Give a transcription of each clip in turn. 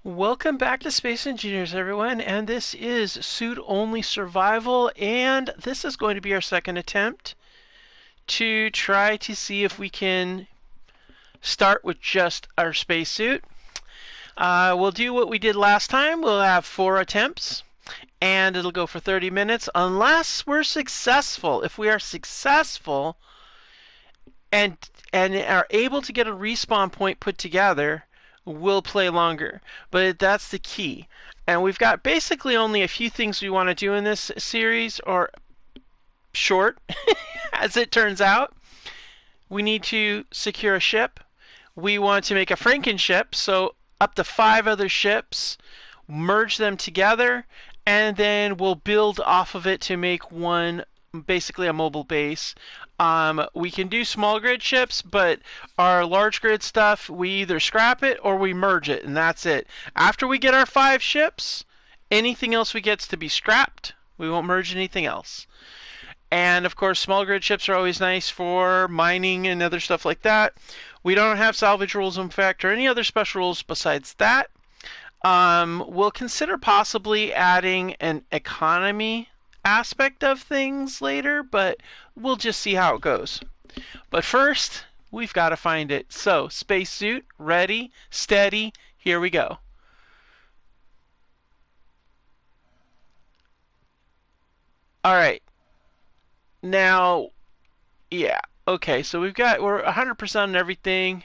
Welcome back to Space Engineers, everyone, and this is Suit Only Survival, and this is going to be our second attempt to try to see if we can start with just our spacesuit. We'll do what we did last time. We'll have 4 attempts, and it'll go for 30 minutes unless we're successful. If we are successful and are able to get a respawn point put together, we'll play longer. But that's the key. And we've got basically only a few things we want to do in this series, or short, as it turns out. We need to secure a ship. We want to make a Franken ship, so up to 5 other ships, merge them together, and then we'll build off of it to make one, basically a mobile base. We can do small grid ships, but our large grid stuff, we either scrap it or we merge it, and that's it. After we get our 5 ships, anything else we get's to be scrapped. We won't merge anything else. And of course, small grid ships are always nice for mining and other stuff like that. We don't have salvage rules, in fact, or any other special rules besides that. We'll consider possibly adding an economy aspect of things later, but we'll just see how it goes. But first, we've got to find it. So, spacesuit, ready, steady, here we go. Alright. Now, yeah, okay, so we're 100% on everything.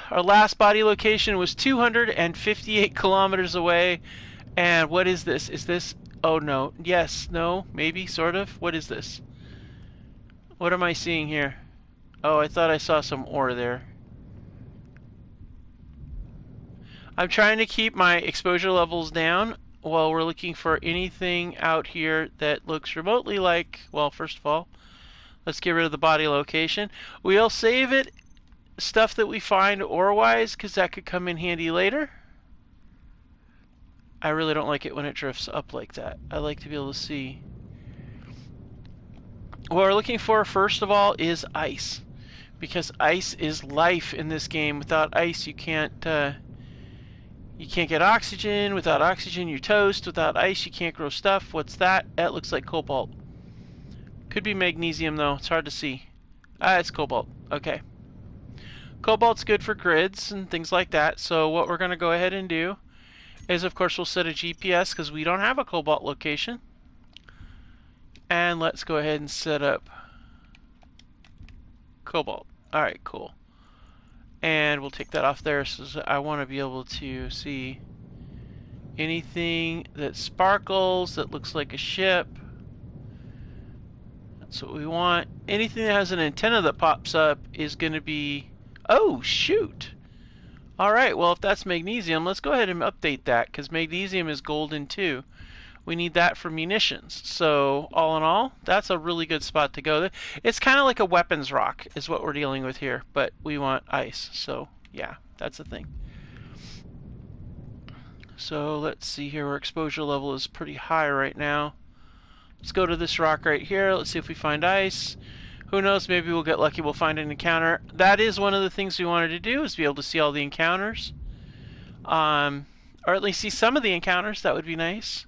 Our last body location was 258 kilometers away. And what is this? Is this... Oh, no. Yes. No. Maybe. Sort of. What is this? What am I seeing here? Oh, I thought I saw some ore there. I'm trying to keep my exposure levels down while we're looking for anything out here that looks remotely like... Well, first of all, let's get rid of the body location. We'll save it, stuff that we find ore-wise, because that could come in handy later. I really don't like it when it drifts up like that. I like to be able to see. What we're looking for, first of all, is ice. Because ice is life in this game. Without ice, you can't get oxygen. Without oxygen, you're toast. Without ice, you can't grow stuff. What's that? That looks like cobalt. Could be magnesium, though. It's hard to see. It's cobalt. Okay. Cobalt's good for grids and things like that. So what we're going to go ahead and do is, of course, we'll set a GPS because we don't have a cobalt location. And let's go ahead and set up cobalt. Alright, cool. And we'll take that off there, so I want to be able to see anything that sparkles, that looks like a ship. That's what we want. Anything that has an antenna that pops up is going to be... Oh, shoot! Alright, well, if that's magnesium, let's go ahead and update that, because magnesium is golden too. We need that for munitions. So, all in all, that's a really good spot to go. It's kind of like a weapons rock, is what we're dealing with here, but we want ice. So, yeah, that's the thing. So, let's see here. Our exposure level is pretty high right now. Let's go to this rock right here. Let's see if we find ice. Who knows, maybe we'll get lucky, we'll find an encounter. That is one of the things we wanted to do, is be able to see all the encounters. Or at least see some of the encounters, that would be nice.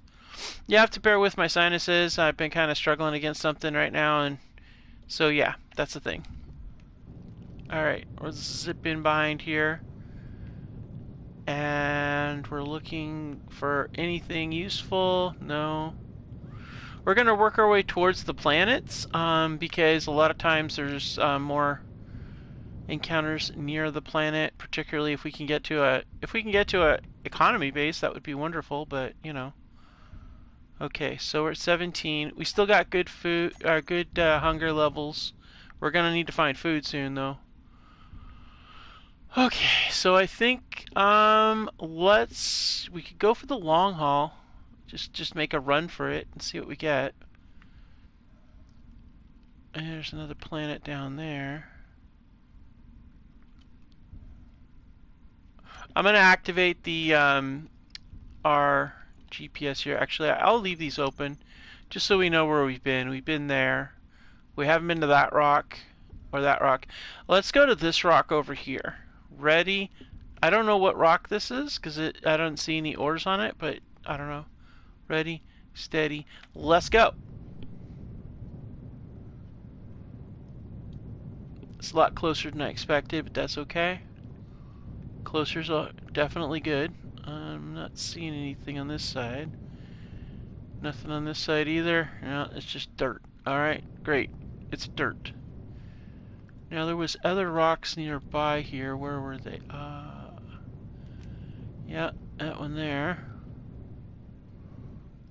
You have to bear with my sinuses. I've been kind of struggling against something right now, and so yeah, that's the thing. Alright, we'll zip in behind here. And we're looking for anything useful. No. We're going to work our way towards the planets, because a lot of times there's more encounters near the planet, particularly if we can get to a economy base. That would be wonderful, but you know. Okay, so we're at 17. We still got good food, good hunger levels. We're going to need to find food soon, though. Okay, so I think we could go for the long haul. Just make a run for it and see what we get. And there's another planet down there. I'm gonna activate the our GPS here. Actually, I'll leave these open just so we know where we've been. We've been there. We haven't been to that rock or that rock. Let's go to this rock over here. Ready? I don't know what rock this is because I don't see any ores on it, but I don't know. Ready, steady, let's go. It's a lot closer than I expected, but that's okay. Closer's definitely good. I'm not seeing anything on this side. Nothing on this side either. No, it's just dirt. Alright, great. It's dirt. Now there was other rocks nearby here. Where were they? Yeah, that one there.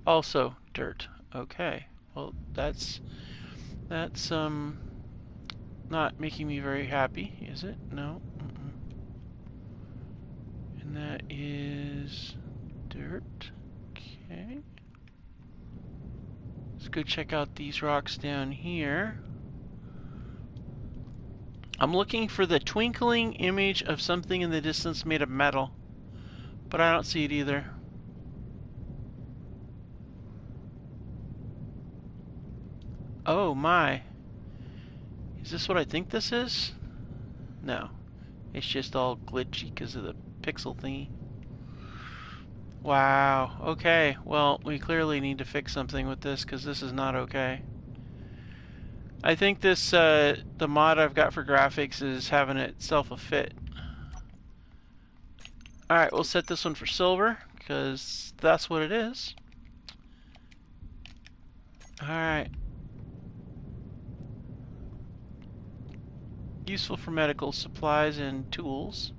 Also dirt. Okay. Well, that's not making me very happy, is it? No. And that is dirt. Okay. Let's go check out these rocks down here. I'm looking for the twinkling image of something in the distance made of metal, but I don't see it either. Oh my. Is this what I think this is? No. It's just all glitchy because of the pixel thingy. Wow. Okay. Well, we clearly need to fix something with this because this is not okay. I think this, the mod I've got for graphics is having itself a fit. Alright, we'll set this one for silver because that's what it is. Alright. Useful for medical supplies and tools.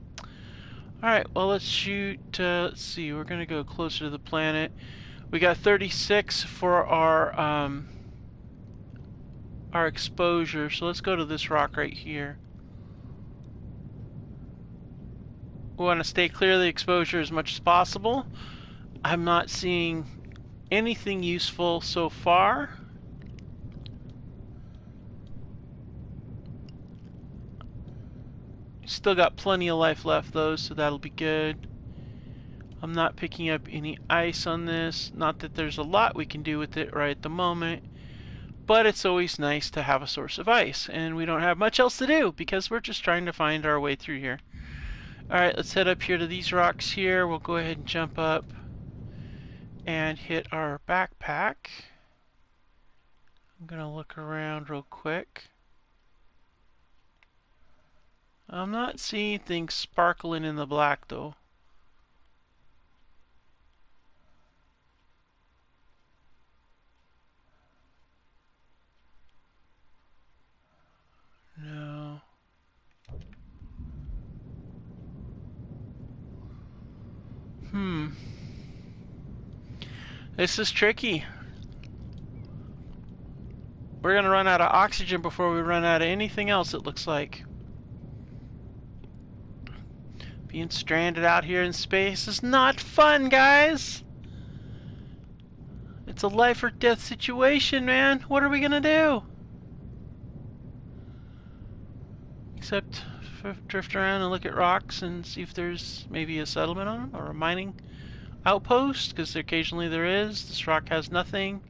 Alright, well let's shoot, let's see, we're gonna go closer to the planet. We got 36 for our exposure, so let's go to this rock right here. We want to stay clear of the exposure as much as possible. I'm not seeing anything useful so far. Still got plenty of life left though, so that'll be good. I'm not picking up any ice on this. Not that there's a lot we can do with it right at the moment, but it's always nice to have a source of ice, and we don't have much else to do because we're just trying to find our way through here. Alright, let's head up here to these rocks here. We'll go ahead and jump up and hit our backpack. I'm gonna look around real quick. I'm not seeing things sparkling in the black though. No. This is tricky. We're gonna run out of oxygen before we run out of anything else, it looks like. Being stranded out here in space is not fun, guys! It's a life or death situation, man. What are we gonna do? Except drift around and look at rocks and see if there's maybe a settlement on them or a mining outpost, because occasionally there is. This rock has nothing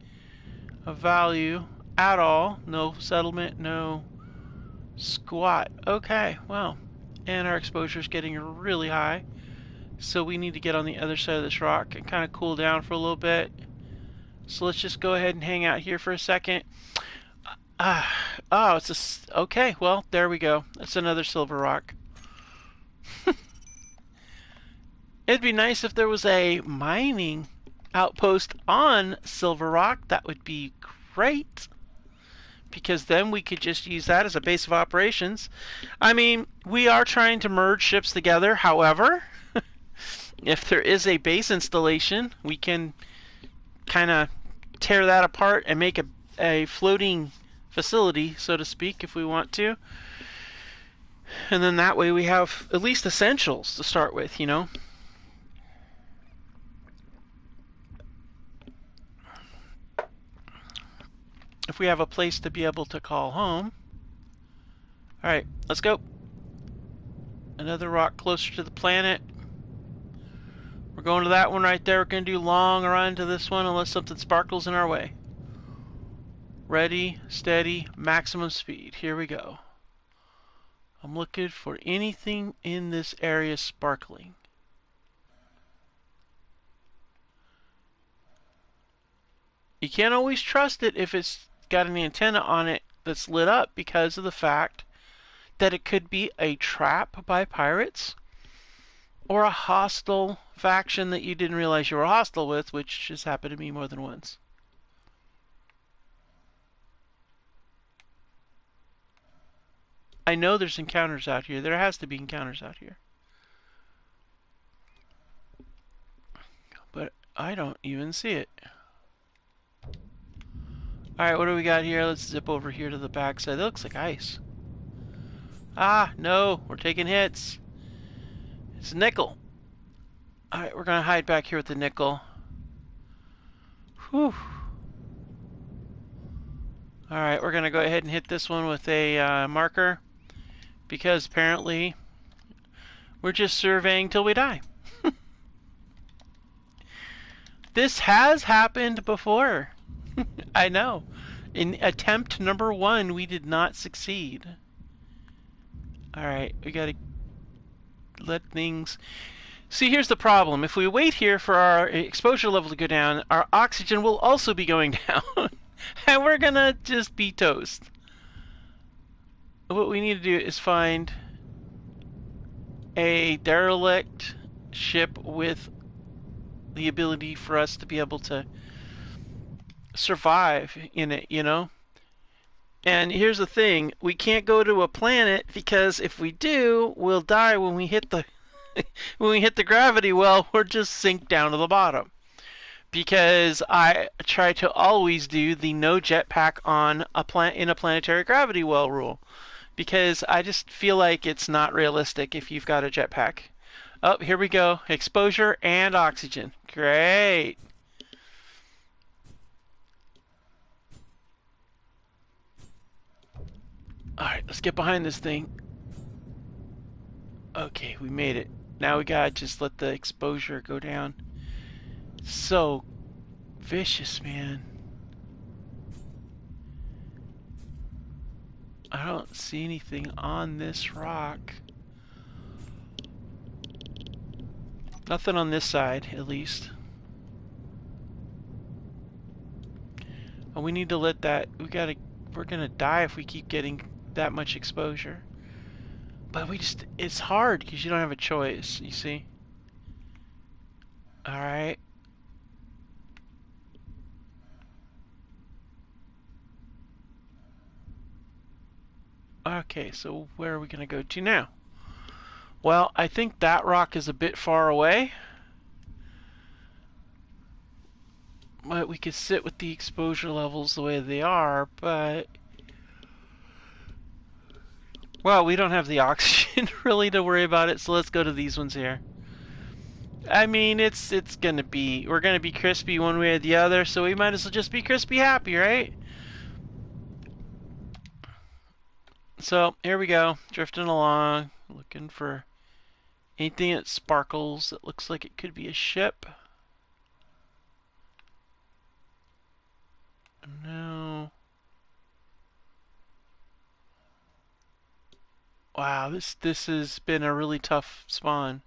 of value at all. No settlement, no squat. Okay, well, and our exposure is getting really high, so we need to get on the other side of this rock and kind of cool down for a little bit. So let's just go ahead and hang out here for a second. Oh, it's a... Okay, well, there we go. That's another silver rock. It'd be nice if there was a mining outpost on Silver Rock. That would be great, because then we could just use that as a base of operations. I mean, we are trying to merge ships together. However, if there is a base installation, we can kind of tear that apart and make a floating facility, so to speak, if we want to. And then that way we have at least essentials to start with, you know. If we have a place to be able to call home. Alright, let's go. Another rock closer to the planet. We're going to that one right there. We're going to do long run to this one unless something sparkles in our way. Ready, steady, maximum speed. Here we go. I'm looking for anything in this area sparkling. You can't always trust it if it's got an antenna on it that's lit up, because of the fact that it could be a trap by pirates or a hostile faction that you didn't realize you were hostile with, which has happened to me more than once. I know there's encounters out here. There has to be encounters out here. But I don't even see it. Alright, what do we got here? Let's zip over here to the backside. That looks like ice. Ah, no, we're taking hits. It's a nickel. Alright, we're going to hide back here with the nickel. Whew. Alright, we're going to go ahead and hit this one with a marker, because apparently we're just surveying till we die. This has happened before. I know. In attempt number 1, we did not succeed. Alright, we gotta let things... See, here's the problem. If we wait here for our exposure level to go down, our oxygen will also be going down. And we're gonna just be toast. What we need to do is find a derelict ship with the ability for us to be able to survive in it, you know? And here's the thing, we can't go to a planet, because if we do, we'll die when we hit the when we hit the gravity well. We'll just sink down to the bottom. Because I try to always do the no jetpack on in a planetary gravity well rule, because I just feel like it's not realistic if you've got a jetpack. Oh, here we go. Exposure and oxygen. Great. Alright, let's get behind this thing. Okay, we made it. Now we gotta just let the exposure go down. So vicious, man. I don't see anything on this rock. Nothing on this side, at least. Oh, we need to let that... We're gonna die if we keep getting that much exposure. But it's hard because you don't have a choice, you see? Alright. Okay, so where are we gonna go to now? Well, I think that rock is a bit far away. But we could sit with the exposure levels the way they are, but... Well, we don't have the oxygen really to worry about it, so let's go to these ones here. I mean, it's gonna be... We're gonna be crispy one way or the other, so we might as well just be crispy happy, right? So, here we go. Drifting along, looking for anything that sparkles that looks like it could be a ship. No. Wow, this has been a really tough spawn.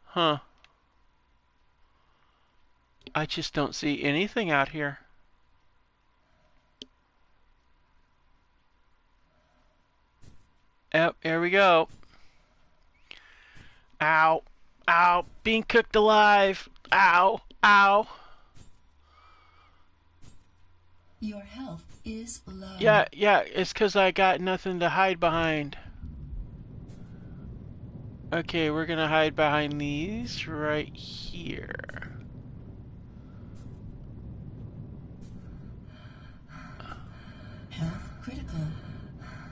Huh. I just don't see anything out here. Yep, here we go. Ow. Ow. Being cooked alive. Ow. Ow. Your health is low. Yeah, it's because I got nothing to hide behind. Okay, we're gonna hide behind these right here. Health critical.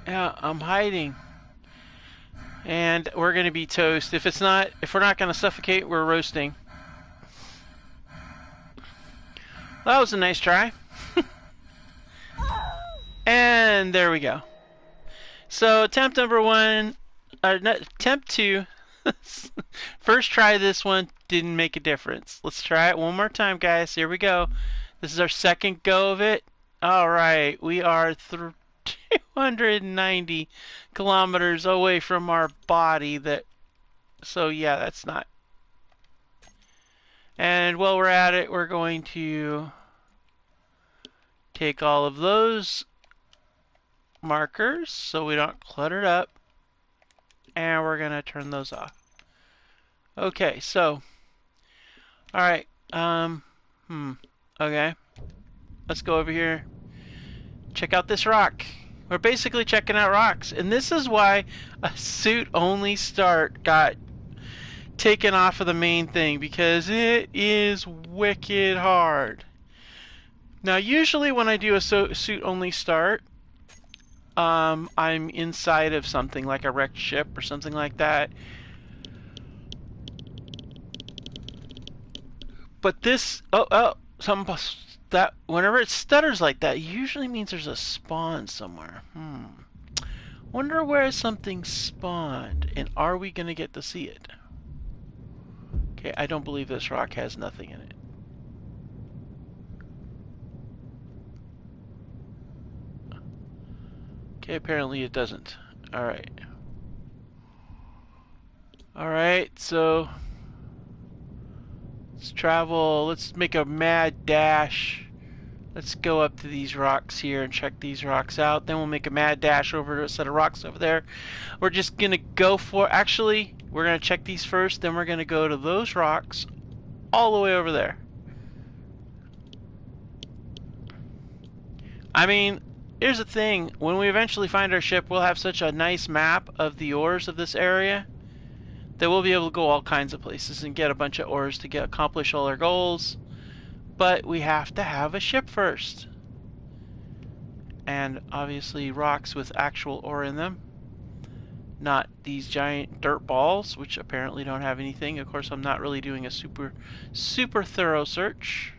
Yeah, I'm hiding. And we're gonna be toast. If we're not gonna suffocate, we're roasting. That was a nice try. And there we go. So attempt number 1, attempt 2. First try this one didn't make a difference. Let's try it one more time, guys. Here we go. This is our second go of it. All right, we are 290 kilometers away from our body. So yeah, that's not. And while we're at it, we're going to take all of those markers so we don't clutter it up, and we're going to turn those off. Okay, so, alright, okay, let's go over here, check out this rock. We're basically checking out rocks, and this is why a suit only start got taken off of the main thing, because it is wicked hard. Now usually when I do a suit only start, I'm inside of something like a wrecked ship or something like that. But this, that whenever it stutters like that, usually means there's a spawn somewhere. Wonder where something spawned, and are we gonna get to see it? Okay, I don't believe this rock has nothing in it. Okay, apparently it doesn't. Alright. Alright, so let's travel. Let's make a mad dash. Let's go up to these rocks here and check these rocks out. Then we'll make a mad dash over to a set of rocks over there. We're just gonna go for, actually, we're gonna check these first, then we're gonna go to those rocks all the way over there. I mean, here's the thing, when we eventually find our ship, we'll have such a nice map of the ores of this area that we'll be able to go all kinds of places and get a bunch of ores to accomplish all our goals. But we have to have a ship first. And obviously rocks with actual ore in them. Not these giant dirt balls, which apparently don't have anything. Of course, I'm not really doing a super thorough search.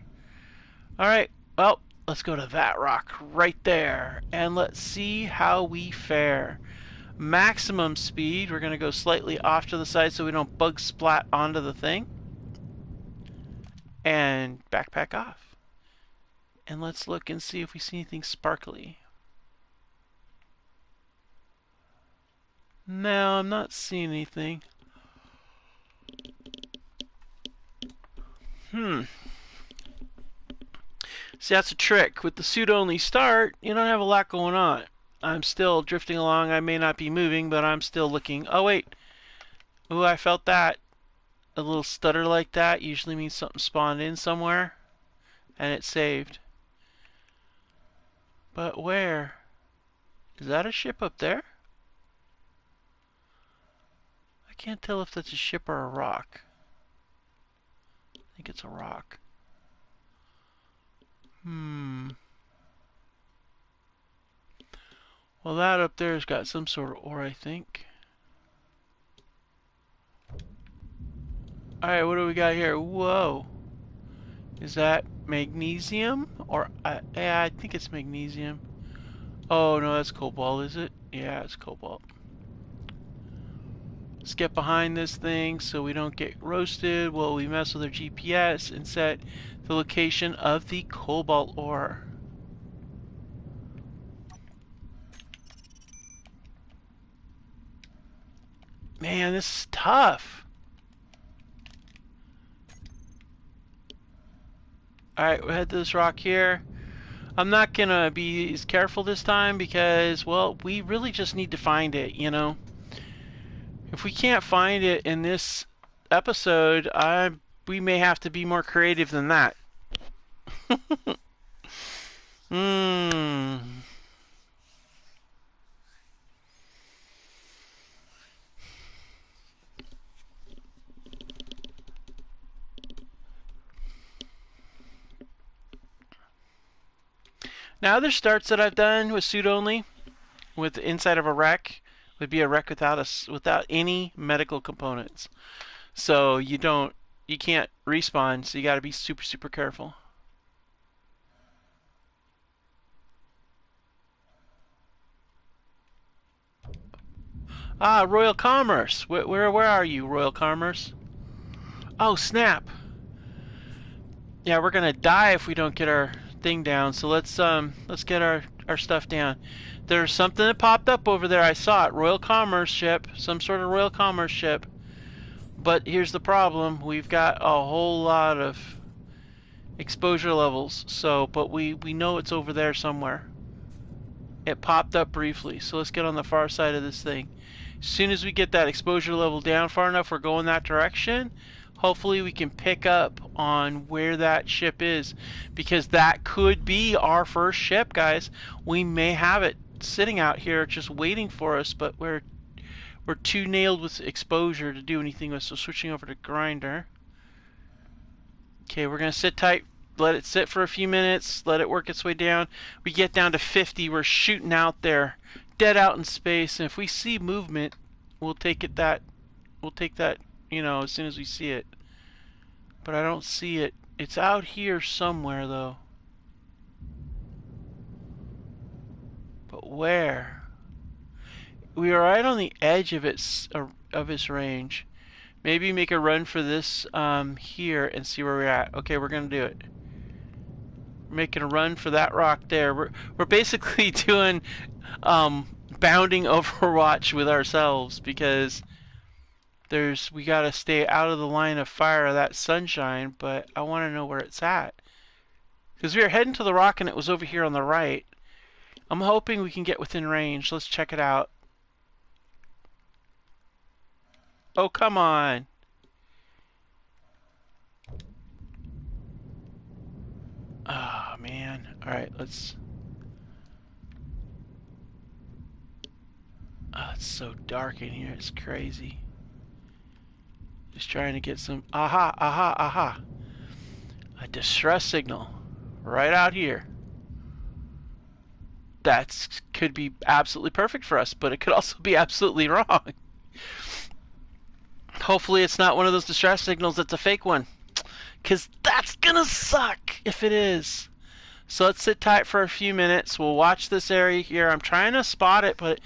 Alright, well, let's go to that rock right there. And let's see how we fare. Maximum speed, we're going to go slightly off to the side so we don't bug splat onto the thing. And backpack off. And let's look and see if we see anything sparkly. No, I'm not seeing anything. See, that's a trick. With the suit only start, you don't have a lot going on. I'm still drifting along. I may not be moving, but I'm still looking. Oh, wait. Ooh, I felt that. A little stutter like that usually means something spawned in somewhere and it's saved. But where? Is that a ship up there? I can't tell if that's a ship or a rock. I think it's a rock. Well, that up there's got some sort of ore, I think. Alright, what do we got here? Whoa. Is that magnesium? Or, yeah, I think it's magnesium. Oh, no, that's cobalt, is it? Yeah, it's cobalt. Let's get behind this thing so we don't get roasted while we mess with our GPS and set the location of the cobalt ore. Man, this is tough. Alright, we'll head to this rock here. I'm not gonna be as careful this time because, well, we really just need to find it, you know? If we can't find it in this episode, we may have to be more creative than that. Now, other starts that I've done with suit only, with the inside of a wreck, would be a wreck without any medical components. So you can't respawn, so you got to be super careful. Ah, Royal Commerce. Where are you, Royal Commerce? Oh, snap. Yeah, we're gonna die if we don't get our thing down. So let's get our our stuff down. There's something that popped up over there. I saw it. Royal Commerce ship. Some sort of Royal Commerce ship. But here's the problem. We've got a whole lot of exposure levels. So, but we know it's over there somewhere. It popped up briefly. So let's get on the far side of this thing. As soon as we get that exposure level down far enough, we're going that direction. Hopefully we can pick up on where that ship is, because that could be our first ship, guys. We may have it sitting out here just waiting for us, but we're too nailed with exposure to do anything with. So switching over to grinder. Okay, we're gonna sit tight, let it sit for a few minutes, let it work its way down. We get down to 50, we're shooting out there, dead out in space, and if we see movement, we'll take that, you know, as soon as we see it. But I don't see it. It's out here somewhere, though. But where? We are right on the edge of its range. Maybe make a run for this here and see where we're at. Okay, we're gonna do it. We're making a run for that rock there. We're basically doing bounding Overwatch with ourselves, because we gotta stay out of the line of fire of that sunshine, but I want to know where it's at. Because we were heading to the rock and it was over here on the right. I'm hoping we can get within range. Let's check it out. Oh, come on. Oh, man. Alright, let's... Oh, it's so dark in here. It's crazy. Just trying to get some... Aha, aha, aha. A distress signal. Right out here. That could be absolutely perfect for us, but it could also be absolutely wrong. Hopefully it's not one of those distress signals that's a fake one, because that's gonna suck if it is. So let's sit tight for a few minutes. We'll watch this area here. I'm trying to spot it, but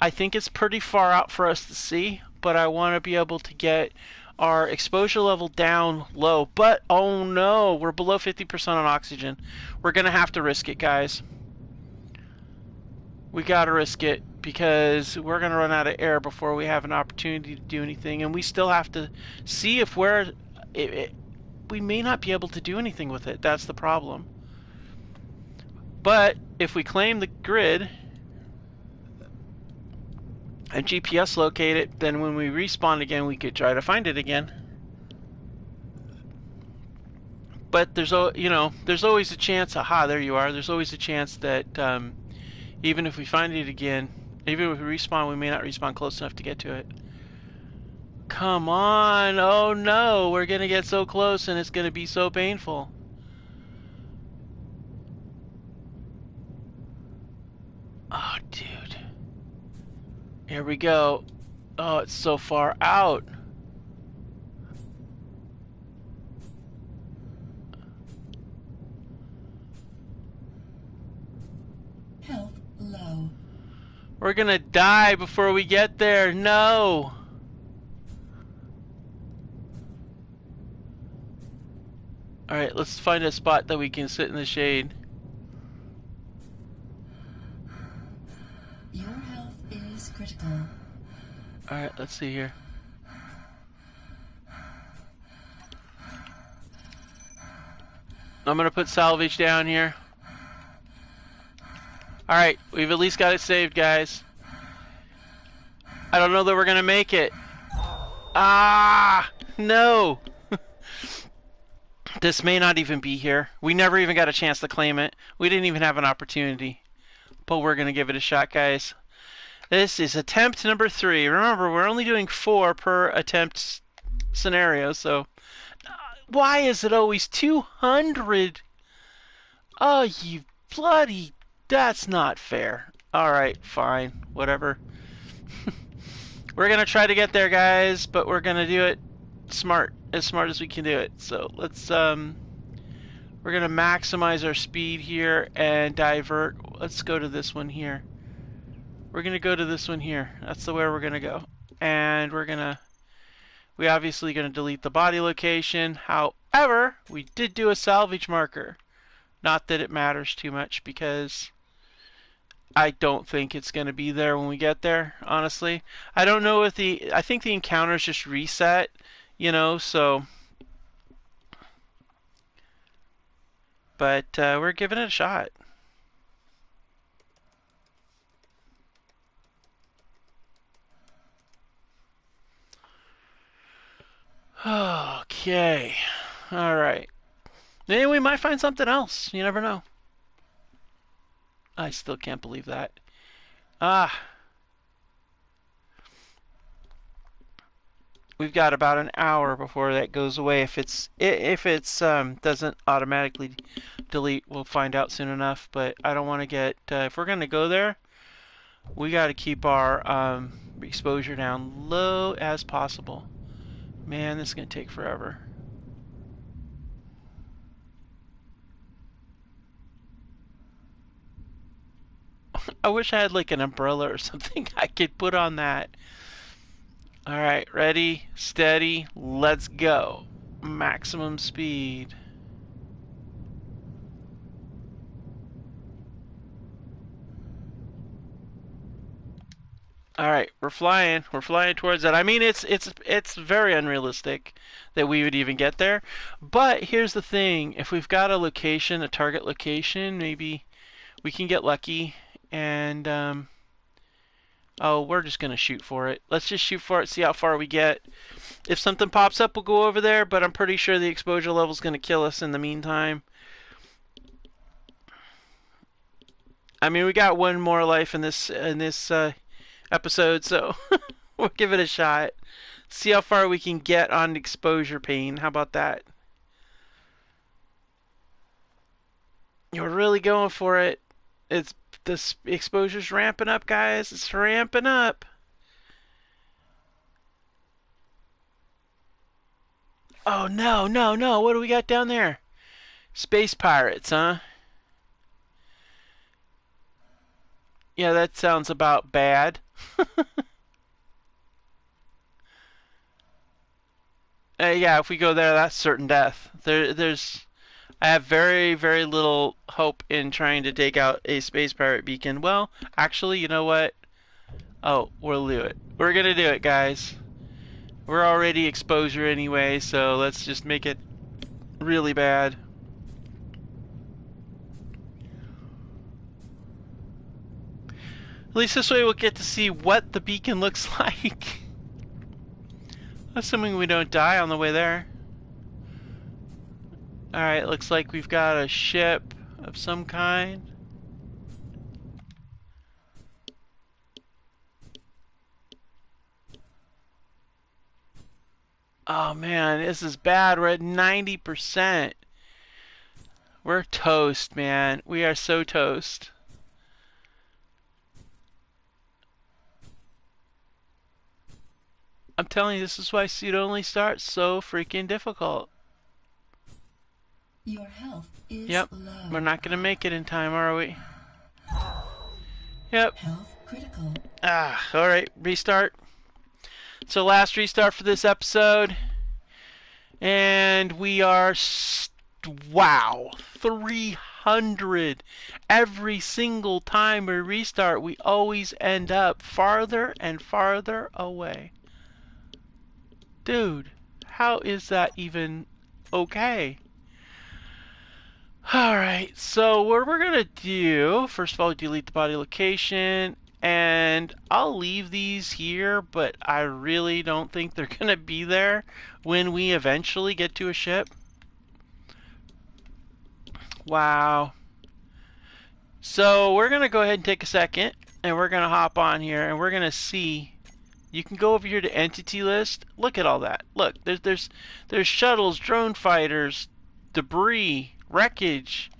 I think it's pretty far out for us to see. But I want to be able to get our exposure level down low. But oh no, we're below 50% on oxygen. We're gonna have to risk it, guys. We gotta risk it, because we're gonna run out of air before we have an opportunity to do anything, and we still have to see if we may not be able to do anything with it. That's the problem. But if we claim the grid and GPS locate it, then when we respawn again, we could try to find it again. But there's always a chance. Aha, there you are. There's always a chance that even if we find it again, even if we respawn, we may not respawn close enough to get to it. Come on! Oh no! We're gonna get so close and it's gonna be so painful. Oh, dude. Here we go. Oh, it's so far out. Health low. We're gonna die before we get there. No! Alright, let's find a spot that we can sit in the shade. Your health is critical. Alright, let's see here. I'm gonna put salvage down here. Alright, we've at least got it saved, guys. I don't know that we're gonna make it. Ah! No! This may not even be here. We never even got a chance to claim it. We didn't even have an opportunity. But we're gonna give it a shot, guys. This is attempt number 3. Remember, we're only doing 4 per attempt scenario, so... Why is it always 200? Oh, you bloody... That's not fair. Alright, fine. Whatever. We're gonna try to get there, guys, but we're gonna do it smart as we can do it. So let's we're gonna maximize our speed here and divert. Let's go to this one here. We're gonna go to this one here. That's the way we're gonna go. And we obviously gonna delete the body location. However, we did do a salvage marker. Not that it matters too much, because I don't think it's going to be there when we get there, honestly. I don't know if I think the encounters just reset, so. But we're giving it a shot. Okay. All right. Maybe we might find something else. You never know. I still can't believe that. Ah. We've got about an hour before that goes away. If it's doesn't automatically delete, we'll find out soon enough. But I don't want to get if we're gonna go there, we got to keep our exposure down low as possible. Man, this is gonna take forever. I wish I had like an umbrella or something I could put on that. Alright, ready, steady, let's go. Maximum speed. Alright, we're flying. We're flying towards that. I mean, it's very unrealistic that we would even get there. But here's the thing. If we've got a location, a target location, maybe we can get lucky and oh, we're just gonna shoot for it. Let's just shoot for it, see how far we get. If something pops up, we'll go over there, but I'm pretty sure the exposure level is gonna kill us in the meantime. I mean, we got one more life in this episode, so we'll give it a shot. See how far we can get on exposure pain. How about that? You're really going for it. It's this exposure's ramping up, guys. It's ramping up. Oh no, no, no. What do we got down there? Space pirates, huh? Yeah, that sounds about bad. Yeah, if we go there, that's certain death. I have very, very little hope in trying to take out a space pirate beacon. Well, actually, you know what? Oh, we'll do it. We're gonna do it, guys. We're already exposure anyway, so let's just make it really bad. At least this way we'll get to see what the beacon looks like. Assuming we don't die on the way there. Alright, looks like we've got a ship of some kind. Oh man, this is bad. We're at 90%. We're toast, man. We are so toast. I'm telling you, this is why Suit Only starts so freaking difficult. Your health is Yep. low. We're not gonna make it in time, are we? Yep. Health critical. Alright, restart. So last restart for this episode. And we are, wow, 300. Every single time we restart, we always end up farther and farther away. Dude, how is that even okay? Alright, so what we're going to do, first of all, delete the body location, and I'll leave these here, but I really don't think they're going to be there when we eventually get to a ship. Wow. So we're going to go ahead and take a second, and we're going to hop on here, and we're going to see. You can go over here to Entity List. Look at all that. Look, there's shuttles, drone fighters, debris, wreckage.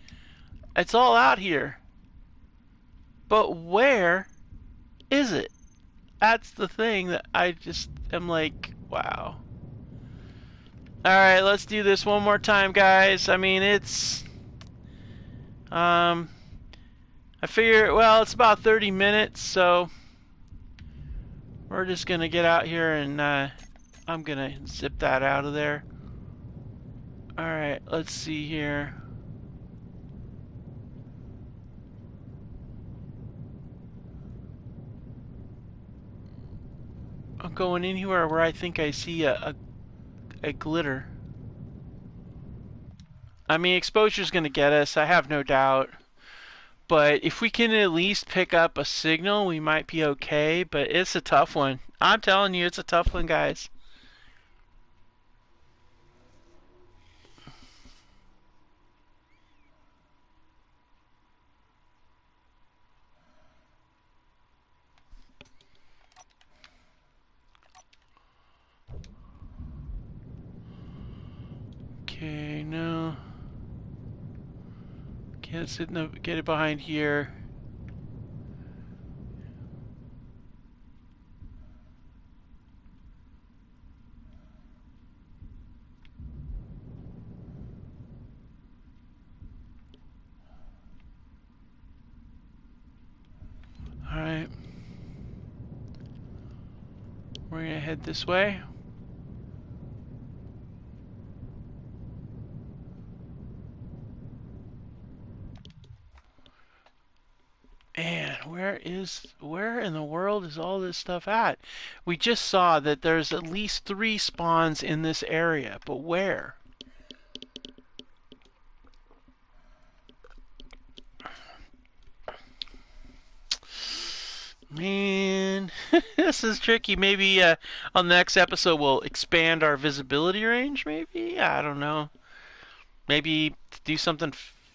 It's all out here. But where is it? That's the thing that I just am like, wow. Alright, let's do this one more time, guys. I mean, it's... I figure, well, it's about 30 minutes, so... We're just gonna get out here and, I'm gonna zip that out of there. Alright, let's see here. not going anywhere where I think I see a glitter. I mean, exposure's going to get us, I have no doubt. But if we can at least pick up a signal, we might be okay. But it's a tough one. I'm telling you, it's a tough one, guys. Okay, no. Can't sit in the, get it behind here. Alright. We're gonna head this way. Man, where in the world is all this stuff at? We just saw that there's at least 3 spawns in this area, but where? Man, this is tricky. Maybe on the next episode we'll expand our visibility range, maybe? I don't know. Maybe do something.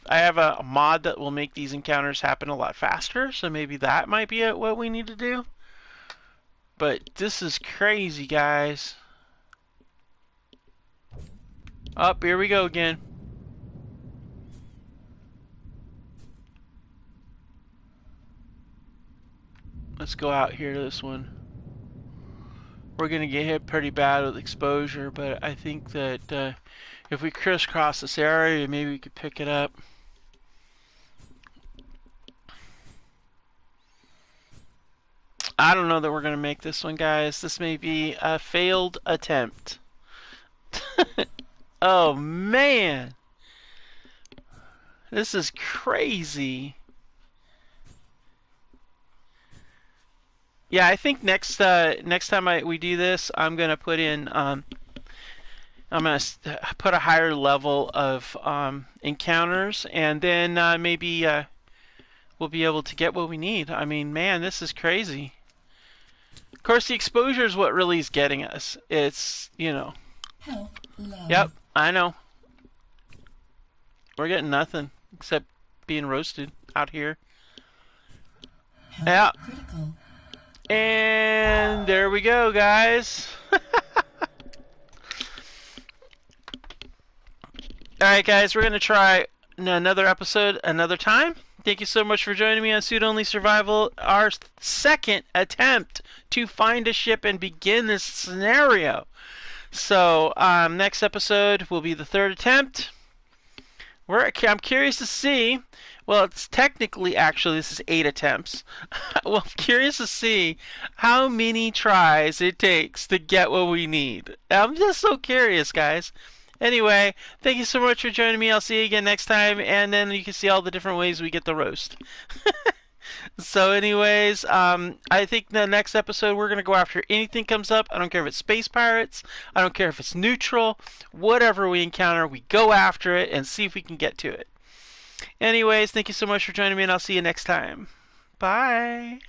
I have a mod that will make these encounters happen a lot faster, so maybe that might be what we need to do. But this is crazy, guys. Up, here we go again. Let's go out here to this one. We're gonna get hit pretty bad with exposure, but I think that if we crisscross this area, maybe we could pick it up. I don't know that we're gonna make this one, guys. This may be a failed attempt. Oh man, this is crazy. Yeah, I think next time we do this, I'm gonna put in I'm gonna put a higher level of encounters, and then maybe we'll be able to get what we need. I mean, man, this is crazy. Of course, the exposure is what really is getting us. It's, you know. Health low. Yep, I know. We're getting nothing except being roasted out here. Health Yeah. critical. And there we go, guys. Alright, guys, we're going to try another episode another time. Thank you so much for joining me on Suit Only Survival, our second attempt to find a ship and begin this scenario. So, next episode will be the third attempt. I'm curious to see. Well, it's technically, actually, this is 8 attempts. Well, I'm curious to see how many tries it takes to get what we need. I'm just so curious, guys. Anyway, thank you so much for joining me. I'll see you again next time, and then you can see all the different ways we get the roast. So anyways, I think the next episode we're going to go after anything comes up. I don't care if it's space pirates. I don't care if it's neutral. Whatever we encounter, we go after it and see if we can get to it. Anyways, thank you so much for joining me, and I'll see you next time. Bye.